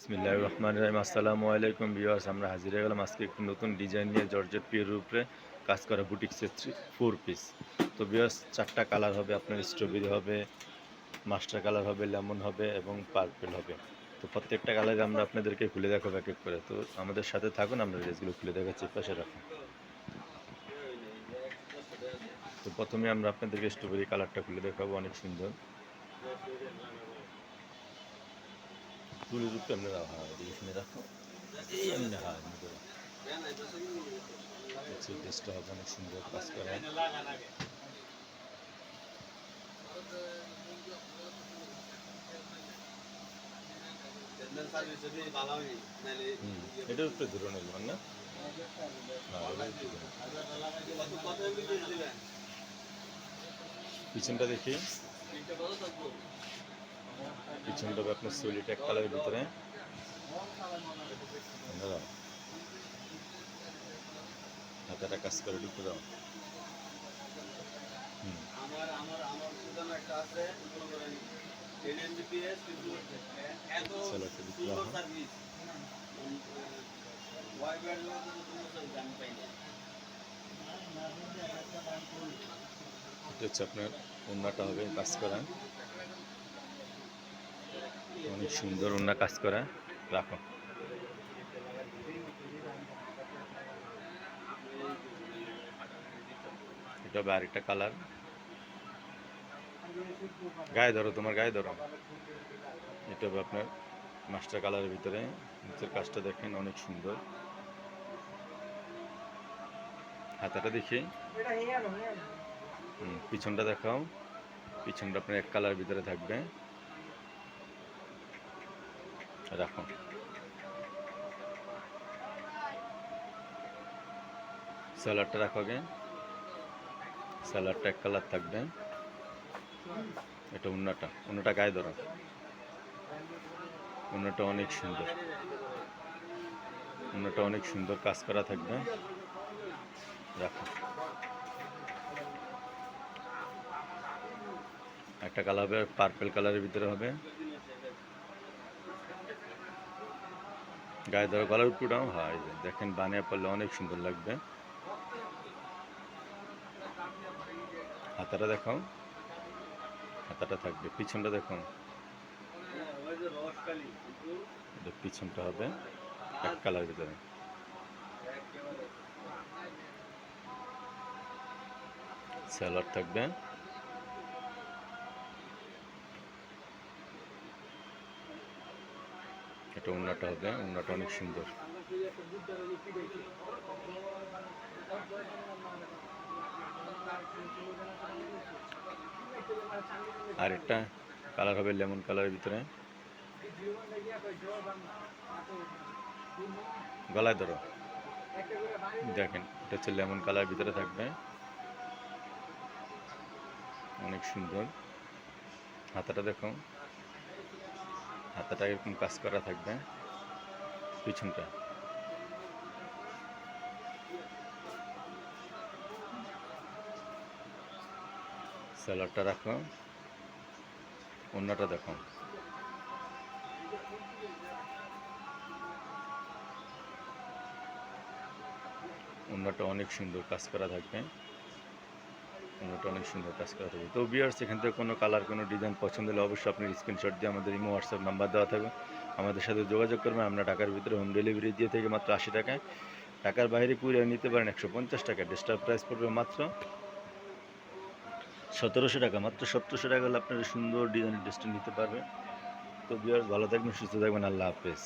বিসমিল্লাহির রহমানির রহিম। আসসালামু আলাইকুম ভিউয়ার্স, আমরা হাজির হয়ে গেলাম আজকে একটু নতুন ডিজাইন নিয়ে জর্জেট পিওর উপরে কাজ করা বুটিক্সের 4 পিস। তো ভিউয়ার্স, 4টা কালার হবে, আপনার স্ট্রবেরি হবে, মাস্টার কালার হবে, লেমন হবে এবং পার্পল হবে। তো প্রত্যেকটা কালারে আমরা আপনাদেরকে খুলে দেখাবো এক এক করে। তো আমাদের সাথে থাকুন, আমরা ড্রেসগুলো খুলে দেখাচ্ছি, পাশে রাখুন। তো প্রথমে আমরা আপনাদেরকে স্ট্রবেরি কালারটা খুলে দেখাবো, অনেক সুন্দর। তুলির উপরে এমনি রাখা হয়, এদিকে শুনে রাখো, এই এমনি হয় এমনি করে। ড্রেসটা হবে অনেক সুন্দর কাজ করা। এটার উপরে ধরে নেবেন না, পিছনটা দেখি। পিছনটা হবে আপনার সলিড এক কালারের ভিতরে। হাতাটা কাজ করে ঢুকে দাও। এটা হচ্ছে আপনার ওড়নাটা হবে কাজ করা, অনেক সুন্দর ওড়না কাজ করা। রাখো। এটা হবে আরেকটা কালার, গায়ে ধরো, তোমার গায়ে ধরো। এটা হবে আপনার মাস্টার কালারের ভিতরে, নিচের কাজটা দেখেন অনেক সুন্দর। হাতাটা দেখি, পিছনটা দেখাও। পিছনটা আপনার এক কালার ভিতরে থাকবে। রাখো। স্যালাডটা রাখো আগে। স্যালাডটা এক কালার থাকবে। এটা ওড়নাটা গায়ে ধরো। ওড়নাটা অনেক সুন্দর, ওড়নাটা অনেক সুন্দর কাজ করা থাকবে। রাখো। একটা কালার হবে পার্পল কালারের ভিতরে হবে, গায়ে ধরো, গলার উপরটাও হয়, দেখেন বানিয়ে পড়লে অনেক সুন্দর লাগবে। হাতাটা দেখাও, হাতাটা থাকবে। পিছনটা দেখো, পিছনটা হবে এক কালার ভিতরে। স্যালাড থাকবে। এটা ওড়নাটা হবে, ওড়নাটা অনেক সুন্দর। আর একটা কালার হবে লেমন কালারের ভিতরে, গলায় ধরো। দেখেন, এটা হচ্ছে লেমন কালারের ভিতরে থাকবে, অনেক সুন্দর। হাতাটা দেখো, হাতাটা এরকম কাজ করা থাকবে। পিছনটা স্যালাডটা রাখো। ওড়নাটা দেখো, ওড়নাটা অনেক সুন্দর কাজ করা থাকবে। ওড়নাটা অনেক সুন্দর কাজ করা থাকবে। তো ভিউয়ার্স, এখান থেকে কোনো কালার, কোনো ডিজাইন পছন্দ হলে অবশ্যই আপনি স্ক্রিনশট দিয়ে আমাদের ইমো হোয়াটসঅ্যাপ নাম্বার দেওয়া থাকবে, আমাদের সাথে যোগাযোগ করবেন। আমরা ঢাকার ভিতরে হোম ডেলিভারি দিয়ে থেকে মাত্র 80 টাকায়, ঢাকার বাইরে কুরিয়ার নিতে পারেন 150 টাকা। ড্রেসটার প্রাইস পড়বে মাত্র 1700 টাকা। মাত্র 1700 টাকা হলে আপনারা সুন্দর ডিজাইনের ড্রেসটা নিতে পারবেন। তো ভিউয়ার্স, ভালো থাকবেন, সুস্থ থাকবেন। আল্লাহ হাফেজ।